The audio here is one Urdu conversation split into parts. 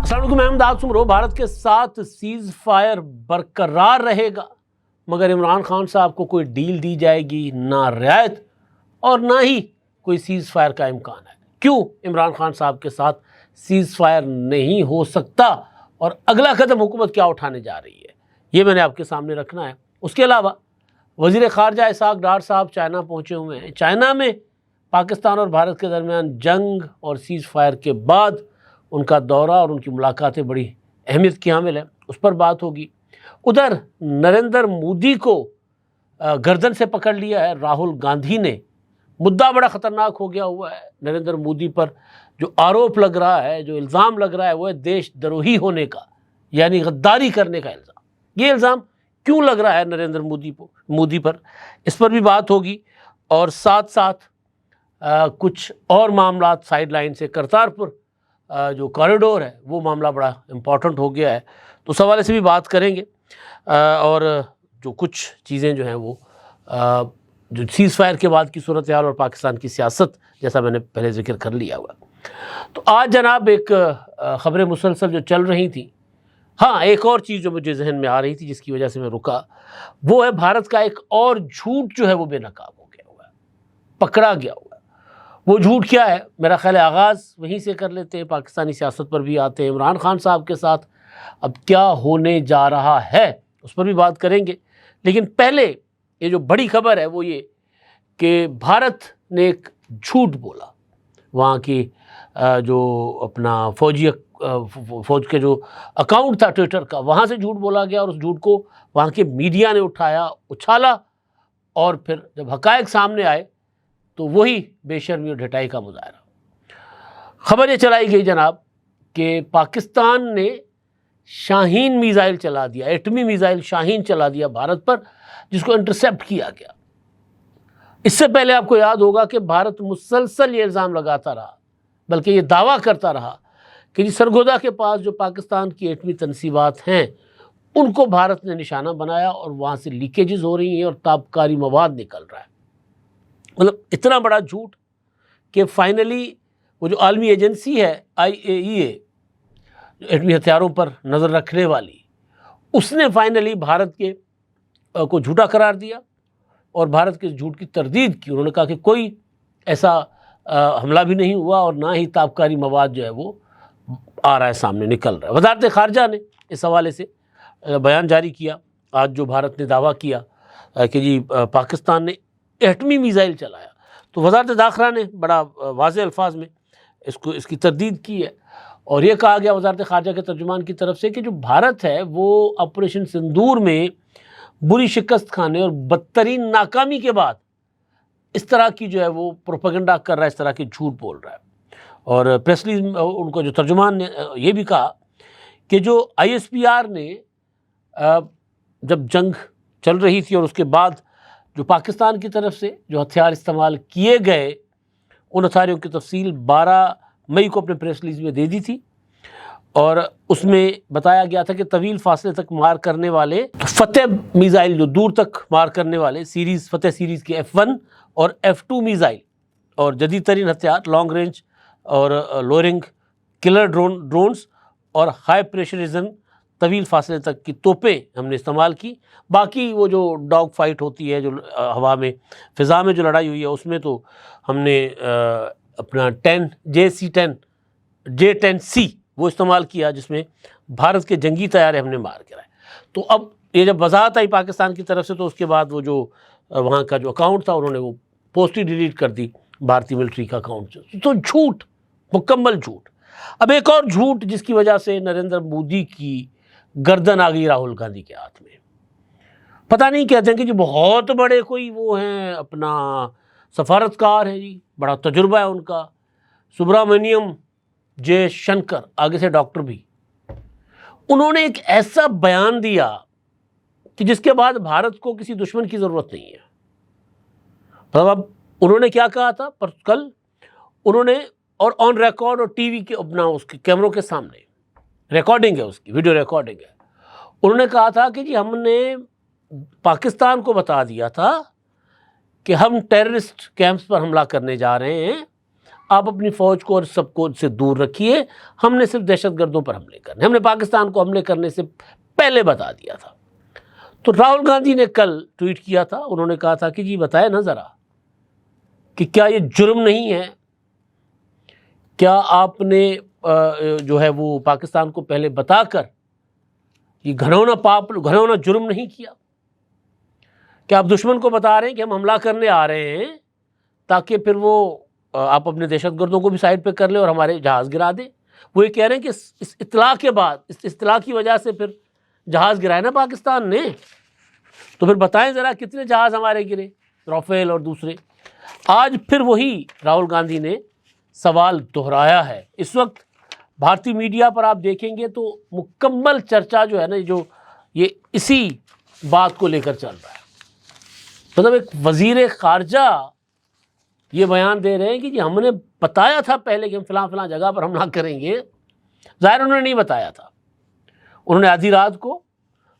السلام علیکم، میں امداد سمرو۔ بھارت کے ساتھ سیز فائر برقرار رہے گا مگر عمران خان صاحب کو کوئی ڈیل دی جائے گی نہ رعایت اور نہ ہی کوئی سیز فائر کا امکان ہے۔ کیوں عمران خان صاحب کے ساتھ سیز فائر نہیں ہو سکتا اور اگلا قدم حکومت کیا اٹھانے جا رہی ہے، یہ میں نے آپ کے سامنے رکھنا ہے۔ اس کے علاوہ وزیر خارجہ اسحاق ڈار صاحب چائنا پہنچے ہوئے ہیں۔ چائنا میں پاکستان اور بھارت کے درمیان جنگ اور سیز فائر کے بعد ان کا دورہ اور ان کی ملاقاتیں بڑی اہمیت کی حامل ہیں، اس پر بات ہوگی۔ ادھر نریندر مودی کو گردن سے پکڑ لیا ہے راہل گاندھی نے۔ مدعا بڑا خطرناک ہو گیا ہوا ہے۔ نریندر مودی پر جو آروپ لگ رہا ہے، جو الزام لگ رہا ہے، وہ ہے دیش دروہی ہونے کا، یعنی غداری کرنے کا الزام۔ یہ الزام کیوں لگ رہا ہے نریندر مودی پر، اس پر بھی بات ہوگی۔ اور ساتھ ساتھ کچھ اور معاملات سائیڈ لائن سے، کرتارپور جو کوریڈور ہے وہ معاملہ بڑا امپورٹنٹ ہو گیا ہے، تو اس حوالے سے بھی بات کریں گے۔ اور جو کچھ چیزیں جو ہیں وہ جو سیز فائر کے بعد کی صورتحال اور پاکستان کی سیاست، جیسا میں نے پہلے ذکر کر لیا ہوا۔ تو آج جناب ایک خبریں مسلسل جو چل رہی تھیں، ہاں ایک اور چیز جو مجھے ذہن میں آ رہی تھی جس کی وجہ سے میں رکا، وہ ہے بھارت کا ایک اور جھوٹ جو ہے وہ بے نقاب ہو گیا ہوا ہے، پکڑا گیا ہوا ہے۔ وہ جھوٹ کیا ہے؟ میرا خیال ہے آغاز وہیں سے کر لیتے ہیں، پاکستانی سیاست پر بھی آتے ہیں۔ عمران خان صاحب کے ساتھ اب کیا ہونے جا رہا ہے اس پر بھی بات کریں گے، لیکن پہلے یہ جو بڑی خبر ہے وہ یہ کہ بھارت نے ایک جھوٹ بولا۔ وہاں کی جو اپنا فوج کے جو اکاؤنٹ تھا ٹویٹر کا، وہاں سے جھوٹ بولا گیا اور اس جھوٹ کو وہاں کے میڈیا نے اٹھایا، اچھالا، اور پھر جب حقائق سامنے آئے تو وہی بے شرمی اور ڈھٹائی کا مظاہرہ۔ خبر یہ چلائی گئی جناب کہ پاکستان نے شاہین میزائل چلا دیا، ایٹمی میزائل شاہین چلا دیا بھارت پر، جس کو انٹرسیپٹ کیا گیا۔ اس سے پہلے آپ کو یاد ہوگا کہ بھارت مسلسل یہ الزام لگاتا رہا، بلکہ یہ دعویٰ کرتا رہا کہ جی سرگودا کے پاس جو پاکستان کی ایٹمی تنصیبات ہیں ان کو بھارت نے نشانہ بنایا اور وہاں سے لیکیجز ہو رہی ہیں اور تابکاری مواد نکل رہا ہے۔ مطلب اتنا بڑا جھوٹ کہ فائنلی وہ جو عالمی ایجنسی ہے IAEA، ایٹمی ہتھیاروں پر نظر رکھنے والی، اس نے فائنلی بھارت کے کو جھوٹا قرار دیا اور بھارت کے جھوٹ کی تردید کی۔ انہوں نے کہا کہ کوئی ایسا حملہ بھی نہیں ہوا اور نہ ہی تابکاری مواد جو ہے وہ آ رہا ہے، سامنے نکل رہا ہے۔ وزارت خارجہ نے اس حوالے سے بیان جاری کیا آج، جو بھارت نے دعویٰ کیا کہ جی پاکستان نے ایٹمی میزائل چلایا، تو وزارت داخلہ نے بڑا واضح الفاظ میں اس کی تردید کی ہے، اور یہ کہا گیا وزارت خارجہ کے ترجمان کی طرف سے کہ جو بھارت ہے وہ آپریشن سندور میں بری شکست کھانے اور بدترین ناکامی کے بعد اس طرح کی جو ہے وہ پروپیگنڈا کر رہا ہے، اس طرح کے جھوٹ بول رہا ہے۔ اور پریس ریلیز ان کو جو ترجمان نے یہ بھی کہا کہ جو ISPR نے جب جنگ چل رہی تھی اور اس کے بعد جو پاکستان کی طرف سے جو ہتھیار استعمال کیے گئے، ان ہتھیاروں کی تفصیل 12 مئی کو اپنے پریس ریلیز میں دے دی تھی، اور اس میں بتایا گیا تھا کہ طویل فاصلے تک مار کرنے والے فتح میزائل، جو دور تک مار کرنے والے فتح سیریز کے F1 اور F2 میزائل، اور جدید ترین ہتھیار لانگ رینج اور لو رینج کلر ڈرونز اور ہائی پریشرزم طویل فاصلے تک کی توپیں ہم نے استعمال کی۔ باقی وہ جو ڈاگ فائٹ ہوتی ہے، جو ہوا میں فضا میں جو لڑائی ہوئی ہے، اس میں تو ہم نے اپنا J10C وہ استعمال کیا، جس میں بھارت کے جنگی طیارے ہم نے مار کرائے۔ تو اب یہ جب وضاحت آئی پاکستان کی طرف سے، تو اس کے بعد وہ جو وہاں کا جو اکاؤنٹ تھا انہوں نے وہ پوسٹ ہی ڈیلیٹ کر دی، بھارتی ملٹری کا اکاؤنٹ۔ تو جھوٹ، مکمل جھوٹ۔ اب ایک اور جھوٹ جس کی وجہ سے نریندر مودی کی گردن آ گئی راہل گاندھی کے ہاتھ میں۔ پتہ نہیں، کہتے ہیں کہ جی بہت بڑے کوئی وہ ہیں، اپنا سفارتکار ہیں جی، بڑا تجربہ ہے ان کا، سبرامنیم جے شنکر، آگے سے ڈاکٹر بھی۔ انہوں نے ایک ایسا بیان دیا کہ جس کے بعد بھارت کو کسی دشمن کی ضرورت نہیں ہے۔ مطلب اب انہوں نے کیا کہا تھا پر کل انہوں نے، اور آن ریکارڈ اور ٹی وی کے اپنا اس کے کیمروں کے سامنے ریکارڈنگ ہے، اس کی ویڈیو ریکارڈنگ ہے، انہوں نے کہا تھا کہ جی ہم نے پاکستان کو بتا دیا تھا کہ ہم ٹیررسٹ کیمپس پر حملہ کرنے جا رہے ہیں، آپ اپنی فوج کو اور سب کو سے دور رکھیے، ہم نے صرف دہشت گردوں پر حملے کرنے، ہم نے پاکستان کو حملے کرنے سے پہلے بتا دیا تھا۔ تو راہل گاندھی نے کل ٹویٹ کیا تھا، انہوں نے کہا تھا کہ جی بتائیں نا ذرا کہ کیا یہ جرم نہیں ہے، کیا آپ نے جو ہے وہ پاکستان کو پہلے بتا کر یہ گھنونا جرم نہیں کیا؟ کہ آپ دشمن کو بتا رہے ہیں کہ ہم حملہ کرنے آ رہے ہیں تاکہ پھر وہ آپ اپنے دہشت گردوں کو بھی سائڈ پہ کر لیں اور ہمارے جہاز گرا دیں۔ وہ یہ کہہ رہے ہیں کہ اس اطلاع کے بعد، اس اطلاع کی وجہ سے پھر جہاز گرائے نا پاکستان نے، تو پھر بتائیں ذرا کتنے جہاز ہمارے گرے، رافیل اور دوسرے۔ آج پھر وہی راہل گاندھی نے سوال دہرایا ہے۔ اس وقت بھارتی میڈیا پر آپ دیکھیں گے تو مکمل چرچا جو ہے نا یہ اسی بات کو لے کر چل رہا ہے۔ مطلب ایک وزیر خارجہ یہ بیان دے رہے ہیں کہ جی ہم نے بتایا تھا پہلے کہ ہم فلاں فلاں جگہ پر حملہ کریں گے، ظاہر انہوں نے نہیں بتایا تھا، انہوں نے آدھی رات کو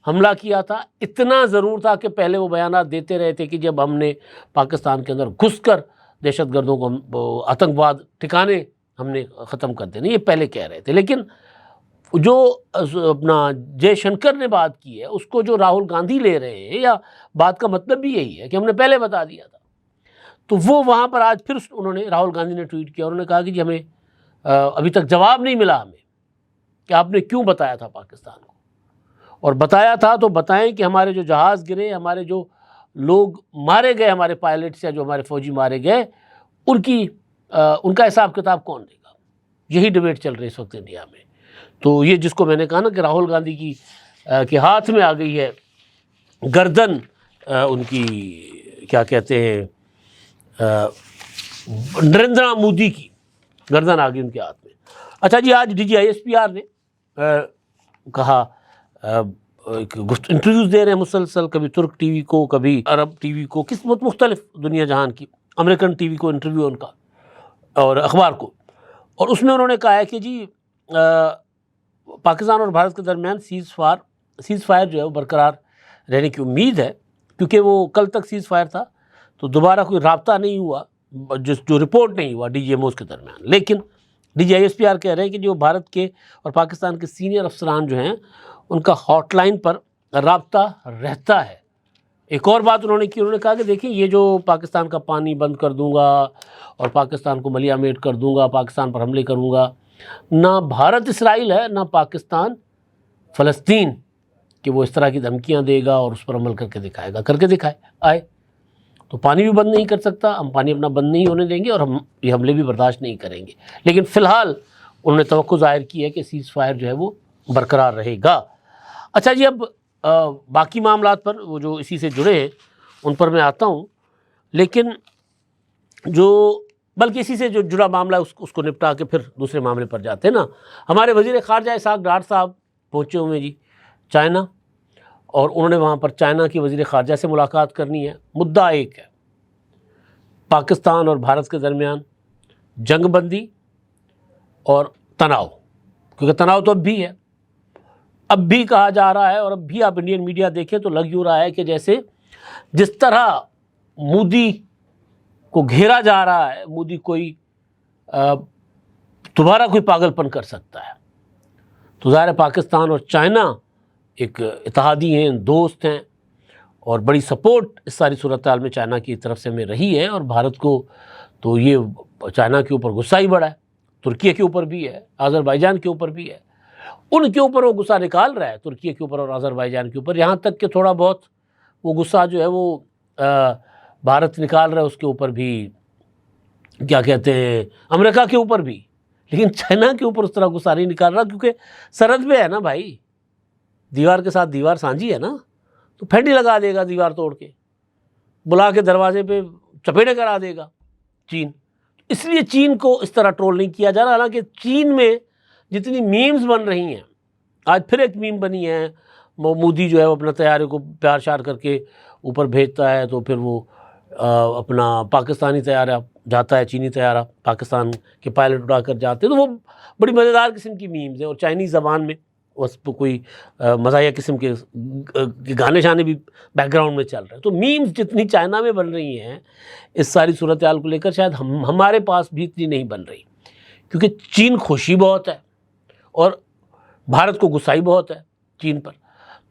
حملہ کیا تھا۔ اتنا ضرور تھا کہ پہلے وہ بیانات دیتے رہے تھے کہ جب ہم نے پاکستان کے اندر گھس کر دہشت گردوں کو، آتنکواد ٹھکانے ہم نے ختم کر دینے، یہ پہلے کہہ رہے تھے۔ لیکن جو اپنا جے شنکر نے بات کی ہے اس کو جو راہل گاندھی لے رہے ہیں، یا بات کا مطلب بھی یہی ہے کہ ہم نے پہلے بتا دیا تھا، تو وہ وہاں پر آج پھر انہوں نے، راہل گاندھی نے ٹویٹ کیا، انہوں نے کہا کہ جی ہمیں ابھی تک جواب نہیں ملا ہمیں کہ آپ نے کیوں بتایا تھا پاکستان کو، اور بتایا تھا تو بتائیں کہ ہمارے جو جہاز گرے، ہمارے جو لوگ مارے گئے، ہمارے پائلٹس یا جو ہمارے فوجی مارے گئے، ان کا حساب کتاب کون دے گا؟ یہی ڈیبیٹ چل رہی ہے اس وقت انڈیا میں۔ تو یہ جس کو میں نے کہا نا کہ راہل گاندھی کے ہاتھ میں آ گئی ہے گردن، ان کی کیا کہتے ہیں، نریندر مودی کی گردن آ گئی ان کے ہاتھ میں۔ اچھا جی، آج DGISPR نے کہا، انٹرویوز دے رہے ہیں مسلسل، کبھی ترک ٹی وی کو، کبھی عرب ٹی وی کو، قسمت مختلف دنیا جہان کی، امریکن ٹی وی کو انٹرویو ان کا اور اخبار کو، اور اس میں انہوں نے کہا ہے کہ جی پاکستان اور بھارت کے درمیان سیز فائر جو ہے وہ برقرار رہنے کی امید ہے، کیونکہ وہ کل تک سیز فائر تھا تو دوبارہ کوئی رابطہ نہیں ہوا، جو رپورٹ نہیں ہوا DGMOs کے درمیان۔ لیکن DGISPR کہہ رہے ہیں کہ جو بھارت کے اور پاکستان کے سینئر افسران جو ہیں ان کا ہاٹ لائن پر رابطہ رہتا ہے۔ ایک اور بات انہوں نے کی، انہوں نے کہا کہ دیکھیں یہ جو پاکستان کا پانی بند کر دوں گا اور پاکستان کو ملیا میٹ کر دوں گا، پاکستان پر حملے کروں گا، نہ بھارت اسرائیل ہے، نہ پاکستان فلسطین کہ وہ اس طرح کی دھمکیاں دے گا اور اس پر عمل کر کے دکھائے گا، کر کے دکھائے آئے۔ تو پانی بھی بند نہیں کر سکتا، ہم پانی اپنا بند نہیں ہونے دیں گے اور ہم یہ حملے بھی برداشت نہیں کریں گے۔ لیکن فی الحال انہوں نے توقع ظاہر کی ہے کہ سیز فائر جو ہے وہ برقرار رہے گا۔ اچھا جی، اب باقی معاملات پر وہ جو اسی سے جڑے ہیں ان پر میں آتا ہوں، لیکن بلکہ اسی سے جو جڑا معاملہ اس کو نپٹا کے پھر دوسرے معاملے پر جاتے ہیں نا۔ ہمارے وزیر خارجہ اسحاق ڈار صاحب پہنچے ہوئے جی چائنا، اور انہوں نے وہاں پر چائنا کی وزیر خارجہ سے ملاقات کرنی ہے۔ مدعا ایک ہے، پاکستان اور بھارت کے درمیان جنگ بندی اور تناؤ، کیونکہ تناؤ تو اب بھی ہے، اب بھی کہا جا رہا ہے، اور اب بھی آپ انڈین میڈیا دیکھیں تو لگ یوں رہا ہے کہ جیسے جس طرح مودی کو گھیرا جا رہا ہے، مودی کوئی دوبارہ کوئی پاگل پن کر سکتا ہے۔ تو ظاہر پاکستان اور چائنا ایک اتحادی ہیں، دوست ہیں، اور بڑی سپورٹ اس ساری صورتحال میں چائنا کی طرف سے ہمیں رہی ہے، اور بھارت کو تو یہ چائنا کے اوپر غصہ ہی بڑا ہے، ترکیہ کے اوپر بھی ہے، آذربائیجان کے اوپر بھی ہے، ان کے اوپر وہ غصہ نکال رہا ہے، ترکیہ کے اوپر اور آذربائیجان کے اوپر، یہاں تک کہ تھوڑا بہت وہ غصہ جو ہے وہ بھارت نکال رہا ہے اس کے اوپر بھی، کیا کہتے ہیں، امریکہ کے اوپر بھی، لیکن چائنا کے اوپر اس طرح غصہ نہیں نکال رہا، کیونکہ سرحد پہ ہے نا بھائی، دیوار کے ساتھ دیوار سانجھی ہے نا، تو پھینڈی لگا دے گا دیوار توڑ کے، بلا کے دروازے پہ چپیڑے کرا دے گا چین۔ اس لیے چین کو اس طرح ٹرول نہیں کیا جا رہا، حالانکہ چین میں جتنی میمز بن رہی ہیں، آج پھر ایک میم بنی ہے، مودی جو ہے وہ اپنا طیارے کو پیار شار کر کے اوپر بھیجتا ہے، تو پھر وہ اپنا پاکستانی طیارہ جاتا ہے، چینی طیارہ پاکستان کے پائلٹ اڑا کر جاتے ہیں، تو وہ بڑی مزیدار قسم کی میمز ہیں، اور چائنیز زبان میں اس پہ کوئی مزاحیہ قسم کے گانے شانے بھی بیک گراؤنڈ میں چل رہے ہیں. تو میمز جتنی چائنا میں بن رہی ہیں اس ساری صورتحال کو لے کر شاید ہمارے پاس بھی اتنی نہیں بن رہی, کیونکہ چین خوشی بہت ہے اور بھارت کو غصائی بہت ہے چین پر.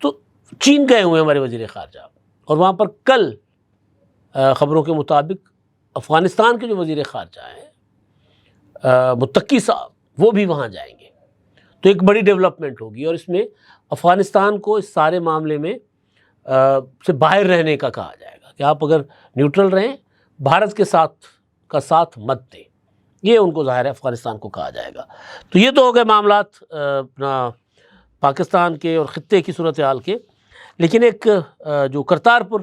تو چین گئے ہوئے ہیں ہمارے وزیر خارجہ, اور وہاں پر کل خبروں کے مطابق افغانستان کے جو وزیر خارجہ ہیں متقی صاحب وہ بھی وہاں جائیں گے. تو ایک بڑی ڈیولپمنٹ ہوگی, اور اس میں افغانستان کو اس سارے معاملے میں سے باہر رہنے کا کہا جائے گا کہ آپ اگر نیوٹرل رہیں, بھارت کے ساتھ مت دیں. یہ ان کو ظاہر ہے افغانستان کو کہا جائے گا. تو یہ تو ہو گئے معاملات اپنا پاکستان کے اور خطے کی صورتحال کے. لیکن ایک جو کرتارپور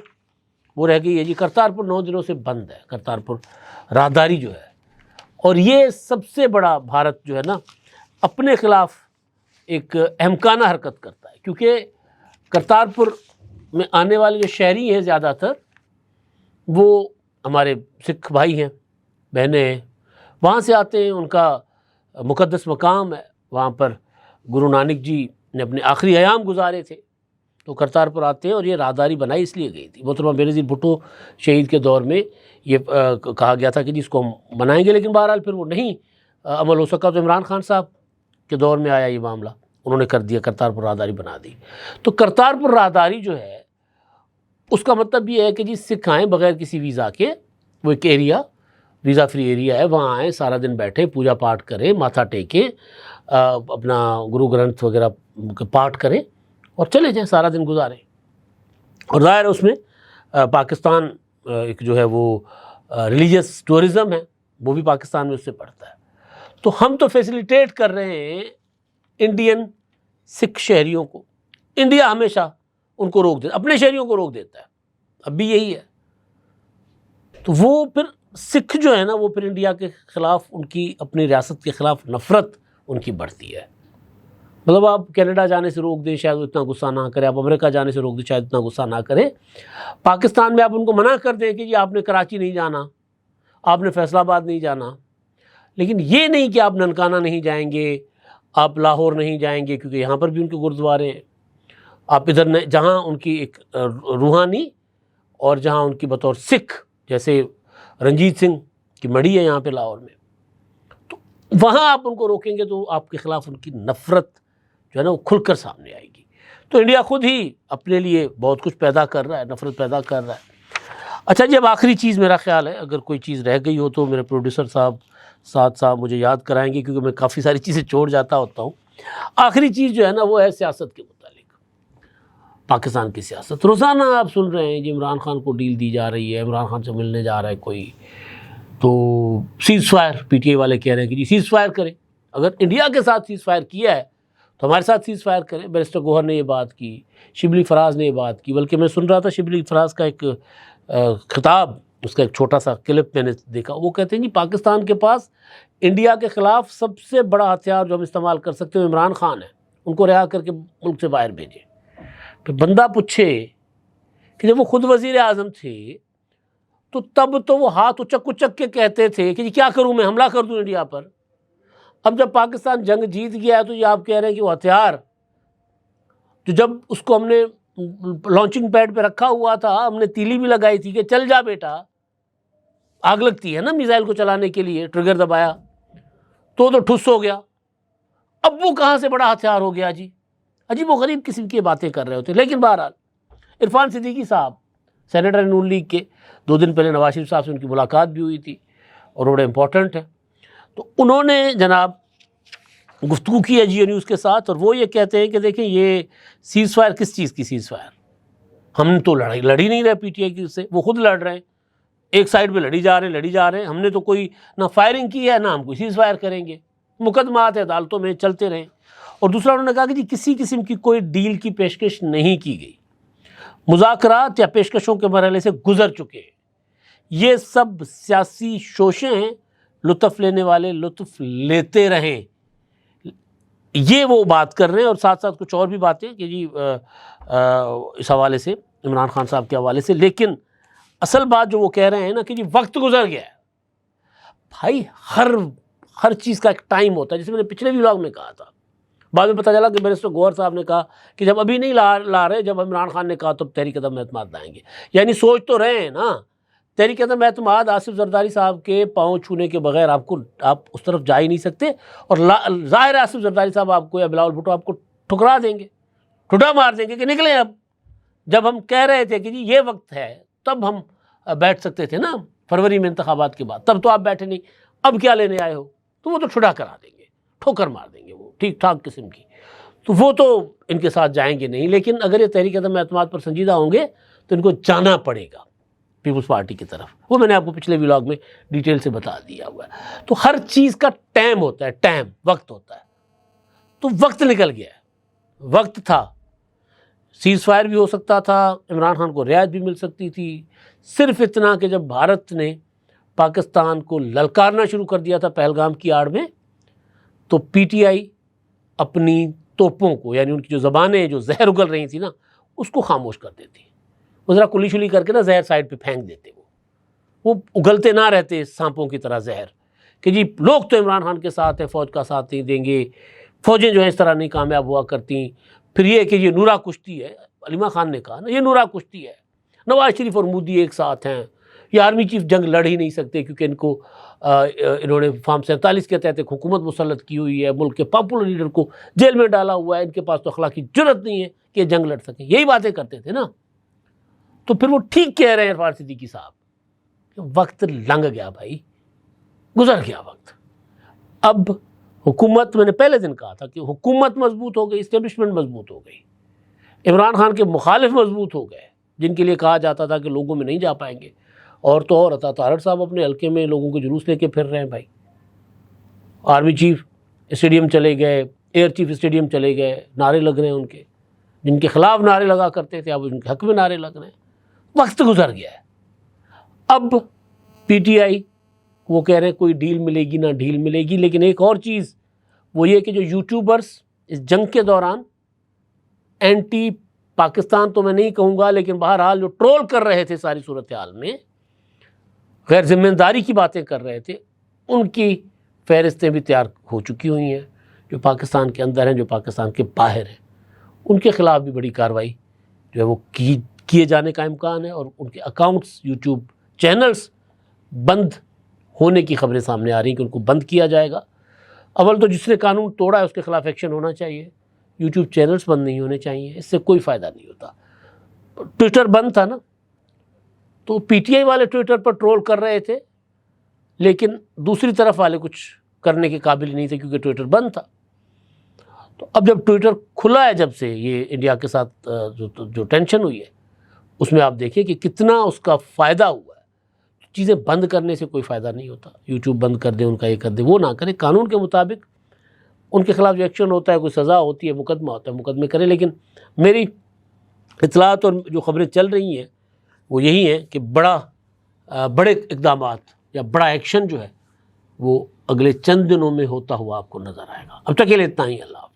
وہ رہ گئی ہے جی. کرتارپور 9 دنوں سے بند ہے, کرتارپور راہداری جو ہے, اور یہ سب سے بڑا بھارت جو ہے نا اپنے خلاف ایک احمقانہ حرکت کرتا ہے, کیونکہ کرتارپور میں آنے والے جو شہری ہیں زیادہ تر وہ ہمارے سکھ بھائی ہیں بہنیں ہیں, وہاں سے آتے ہیں, ان کا مقدس مقام ہے, وہاں پر گرو نانک جی نے اپنے آخری ایام گزارے تھے, تو کرتارپور آتے ہیں. اور یہ راہداری بنائی اس لیے گئی تھی, محترمہ بینظیر بھٹو شہید کے دور میں یہ کہا گیا تھا کہ جی اس کو ہم بنائیں گے, لیکن بہرحال پھر وہ نہیں عمل ہو سکا. تو عمران خان صاحب کے دور میں آیا یہ معاملہ, انہوں نے کر دیا, کرتارپور راہداری بنا دی. تو کرتارپور راہداری جو ہے اس کا مطلب یہ ہے کہ جی سکھ آئیں بغیر کسی ویزا کے, وہ ایک ایریا ویزا فری ایریا ہے, وہاں آئیں, سارا دن بیٹھے, پوجا پاٹ کریں, ماتھا ٹیکیں, اپنا گرو گرنتھ وغیرہ پاٹ کریں اور چلے جائیں, سارا دن گزاریں. اور ظاہر اس میں پاکستان ایک جو ہے وہ ریلیجیس ٹورزم ہے وہ بھی پاکستان میں اس سے پڑتا ہے. تو ہم تو فیسیلیٹیٹ کر رہے ہیں انڈین سکھ شہریوں کو. انڈیا ہمیشہ ان کو روک دیتا, اپنے شہریوں کو روک دیتا ہے, اب بھی یہی ہے. تو وہ پھر سکھ جو ہے نا وہ پھر انڈیا کے خلاف, ان کی اپنی ریاست کے خلاف نفرت ان کی بڑھتی ہے. مطلب آپ کینیڈا جانے سے روک دیں شاید وہ اتنا غصہ نہ کرے, آپ امریکہ جانے سے روک دیں شاید اتنا غصہ نہ کرے. پاکستان میں آپ ان کو منع کر دیں کہ جی آپ نے کراچی نہیں جانا, آپ نے فیصل آباد نہیں جانا, لیکن یہ نہیں کہ آپ ننکانہ نہیں جائیں گے, آپ لاہور نہیں جائیں گے کیونکہ یہاں پر بھی ان کے گرودوارے ہیں. آپ ادھر جہاں ان کی ایک روحانی اور جہاں ان کی بطور سکھ, جیسے رنجیت سنگھ کی مڑی ہے یہاں پہ لاہور میں, تو وہاں آپ ان کو روکیں گے تو آپ کے خلاف ان کی نفرت جو ہے نا وہ کھل کر سامنے آئے گی. تو انڈیا خود ہی اپنے لیے بہت کچھ پیدا کر رہا ہے, نفرت پیدا کر رہا ہے. اچھا جی, اب آخری چیز میرا خیال ہے, اگر کوئی چیز رہ گئی ہو تو میرے پروڈیوسر صاحب مجھے یاد کرائیں گے, کیونکہ میں کافی ساری چیزیں چھوڑ جاتا ہوتا ہوں. آخری چیز جو ہے نا وہ ہے سیاست کے متعلق, پاکستان کی سیاست. روزانہ آپ سن رہے ہیں جی عمران خان کو ڈیل دی جا رہی ہے, عمران خان سے ملنے جا رہا ہے کوئی, تو cease fire, P T I والے کہہ رہے ہیں کہ جی سیز فائر کریں. اگر انڈیا کے ساتھ سیز فائر کیا ہے تو ہمارے ساتھ سیز فائر کریں. بیرسٹر گوہر نے یہ بات کی, شبلی فراز نے یہ بات کی, بلکہ میں سن رہا تھا شبلی فراز کا ایک خطاب, اس کا ایک چھوٹا سا کلپ میں نے دیکھا. وہ کہتے ہیں جی پاکستان کے پاس انڈیا کے خلاف سب سے بڑا ہتھیار جو ہم استعمال کر سکتے ہیں عمران خان ہے, ان کو رہا کر کے ملک سے باہر بھیجیں. پھر بندہ پوچھے کہ جب وہ خود وزیر اعظم تھے تو تب تو وہ ہاتھ اچک اچک کے کہتے تھے کہ جی کیا کروں میں, حملہ کر دوں انڈیا پر. اب جب پاکستان جنگ جیت گیا ہے تو یہ آپ کہہ رہے ہیں کہ وہ ہتھیار جو جب اس کو ہم نے لانچنگ پیڈ پہ رکھا ہوا تھا, ہم نے تیلی بھی لگائی تھی کہ چل جا بیٹا, آگ لگتی ہے نا میزائل کو چلانے کے لیے, ٹریگر دبایا تو ٹھس ہو گیا, اب وہ کہاں سے بڑا ہتھیار ہو گیا جی. عجیب و غریب قسم کی باتیں کر رہے ہوتے. لیکن بہرحال عرفان صدیقی صاحب سینیٹر نون لیگ کے, 2 دن پہلے نواز شریف صاحب سے ان کی ملاقات بھی ہوئی تھی اور بڑا امپورٹنٹ ہے. تو انہوں نے جناب گفتگو کی ہے جی نیوز کے ساتھ, اور وہ یہ کہتے ہیں کہ دیکھیں یہ سیز فائر کس چیز کی سیز فائر, ہم تو لڑی نہیں رہے پی ٹی آئی سے, وہ خود لڑ رہے ہیں, ایک سائڈ پہ لڑی جا رہے ہیں. ہم نے تو کوئی نہ فائرنگ کی ہے نہ ہم کوئی سیز فائر کریں گے, مقدمات عدالتوں میں چلتے رہیں. اور دوسرا انہوں نے کہا کہ جی کسی قسم کی کوئی ڈیل کی پیشکش نہیں کی گئی, مذاکرات یا پیشکشوں کے مرحلے سے گزر چکے ہیں, یہ سب سیاسی شوشے ہیں, لطف لینے والے لطف لیتے رہیں. یہ وہ بات کر رہے ہیں, اور ساتھ ساتھ کچھ اور بھی باتیں کہ جی اس حوالے سے عمران خان صاحب کے حوالے سے. لیکن اصل بات جو وہ کہہ رہے ہیں نا کہ جی وقت گزر گیا ہے. بھائی ہر چیز کا ایک ٹائم ہوتا ہے, جیسے میں نے پچھلے ولاگ میں کہا تھا, بعد میں پتہ چلا کہ بیرسٹر گوہر صاحب نے کہا کہ جب ابھی نہیں لا رہے، جب عمران خان نے کہا تو تحریک عدم اعتماد لائیں گے. یعنی سوچ تو رہے ہیں نا. تحریک عدم اعتماد آصف زرداری صاحب کے پاؤں چھونے کے بغیر آپ اس طرف جا ہی نہیں سکتے، اور ظاہر ہے آصف زرداری صاحب آپ کو یا بلاول بھٹو آپ کو ٹھکرا دیں گے، ٹھٹا مار دیں گے کہ نکلیں. اب جب ہم کہہ رہے تھے کہ جی یہ وقت ہے تب ہم بیٹھ سکتے تھے نا، فروری میں انتخابات کے بعد، تب تو آپ بیٹھے نہیں، اب کیا لینے آئے ہو؟ تو وہ تو ٹھٹا کرا دیں گے، ٹھوکر مار دیں گے، وہ ٹھیک ٹھاک قسم کی. تو وہ تو ان کے ساتھ جائیں گے نہیں. لیکن اگر یہ تحریک عدم اعتماد پر سنجیدہ ہوں گے تو ان کو جانا پڑے گا پیپلز پارٹی کی طرف. وہ میں نے آپ کو پچھلے ولاگ میں ڈیٹیل سے بتا دیا ہوا ہے. تو ہر چیز کا ٹائم ہوتا ہے، ٹائم، وقت ہوتا ہے. تو وقت نکل گیا ہے، وقت تھا، سیز فائر بھی ہو سکتا تھا، عمران خان کو رعایت بھی مل سکتی تھی. صرف اتنا کہ جب بھارت نے پاکستان کو للکارنا شروع کر دیا تھا پہلگام کی آڑ میں، تو پی ٹی آئی اپنی توپوں کو، یعنی ان کی جو زبانیں جو زہر اگل رہی تھی نا، اس کو خاموش کر دیتی. وہ ذرا کلی شلی کر کے نا زہر سائڈ پہ پھینک دیتے، وہ اگلتے نہ رہتے سانپوں کی طرح زہر، کہ جی لوگ تو عمران خان کے ساتھ ہیں، فوج کا ساتھ نہیں دیں گے، فوجیں جو ہیں اس طرح نہیں کامیاب ہوا کرتی. پھر یہ کہ یہ نورا کشتی ہے، علیمہ خان نے کہا نا یہ نورا کشتی ہے، نواز شریف اور مودی ایک ساتھ ہیں، یہ آرمی چیف جنگ لڑ ہی نہیں سکتے کیونکہ ان کو انہوں نے فارم 47 کے تحت ایک حکومت مسلط کی ہوئی ہے، ملک کے پاپولر لیڈر کو جیل میں ڈالا ہوا ہے، ان کے پاس تو اخلاقی جرت نہیں ہے کہ یہ جنگ لڑ سکیں. یہی باتیں کرتے تھے نا. تو پھر وہ ٹھیک کہہ رہے ہیں عرفان صدیقی صاحب کہ وقت لنگ گیا بھائی، گزر گیا وقت. اب حکومت، میں نے پہلے دن کہا تھا کہ حکومت مضبوط ہو گئی، اسٹیبلشمنٹ مضبوط ہو گئی، عمران خان کے مخالف مضبوط ہو گئے جن کے لیے کہا جاتا تھا کہ لوگوں میں نہیں جا پائیں گے. اور تو اور عطا طاہر صاحب اپنے حلقے میں لوگوں کو جلوس لے کے پھر رہے ہیں بھائی. آرمی چیف اسٹیڈیم چلے گئے، ایئر چیف اسٹیڈیم چلے گئے، نعرے لگ رہے ہیں ان کے، جن کے خلاف نعرے لگا کرتے تھے اب ان کے حق میں نعرے لگ رہے ہیں. وقت گزر گیا ہے. اب پی ٹی آئی وہ کہہ رہے ہیں کوئی ڈیل ملے گی نہ ڈیل ملے گی. لیکن ایک اور چیز وہ یہ کہ جو یوٹیوبرز اس جنگ کے دوران اینٹی پاکستان تو میں نہیں کہوں گا، لیکن بہرحال جو ٹرول کر رہے تھے ساری صورتحال میں، غیر ذمہ داری کی باتیں کر رہے تھے، ان کی فہرستیں بھی تیار ہو چکی ہوئی ہیں. جو پاکستان کے اندر ہیں، جو پاکستان کے باہر ہیں، ان کے خلاف بھی بڑی کارروائی جو ہے وہ کیے جانے کا امکان ہے، اور ان کے اکاؤنٹس، یوٹیوب چینلز بند ہونے کی خبریں سامنے آ رہی ہیں کہ ان کو بند کیا جائے گا. اول تو جس نے قانون توڑا ہے اس کے خلاف ایکشن ہونا چاہیے، یوٹیوب چینلز بند نہیں ہونے چاہیے، اس سے کوئی فائدہ نہیں ہوتا. ٹویٹر بند تھا نا، تو پی ٹی آئی والے ٹویٹر پر ٹرول کر رہے تھے، لیکن دوسری طرف والے کچھ کرنے کے قابل نہیں تھے کیونکہ ٹویٹر بند تھا. تو اب جب ٹویٹر کھلا ہے، جب سے یہ انڈیا کے ساتھ جو ٹینشن ہوئی ہے، اس میں آپ دیکھیں کہ کتنا اس کا فائدہ ہوا ہے. چیزیں بند کرنے سے کوئی فائدہ نہیں ہوتا. یوٹیوب بند کر دیں، ان کا یہ کر دیں، وہ نہ کریں. قانون کے مطابق ان کے خلاف جو ایکشن ہوتا ہے، کوئی سزا ہوتی ہے، مقدمہ ہوتا ہے، مقدمے کریں. لیکن میری اطلاعات اور جو خبریں چل رہی ہیں وہ یہی ہیں کہ بڑے اقدامات یا بڑا ایکشن جو ہے وہ اگلے چند دنوں میں ہوتا ہوا آپ کو نظر آئے گا. اب تک کے لیے اتنا ہی. اللہ حافظ.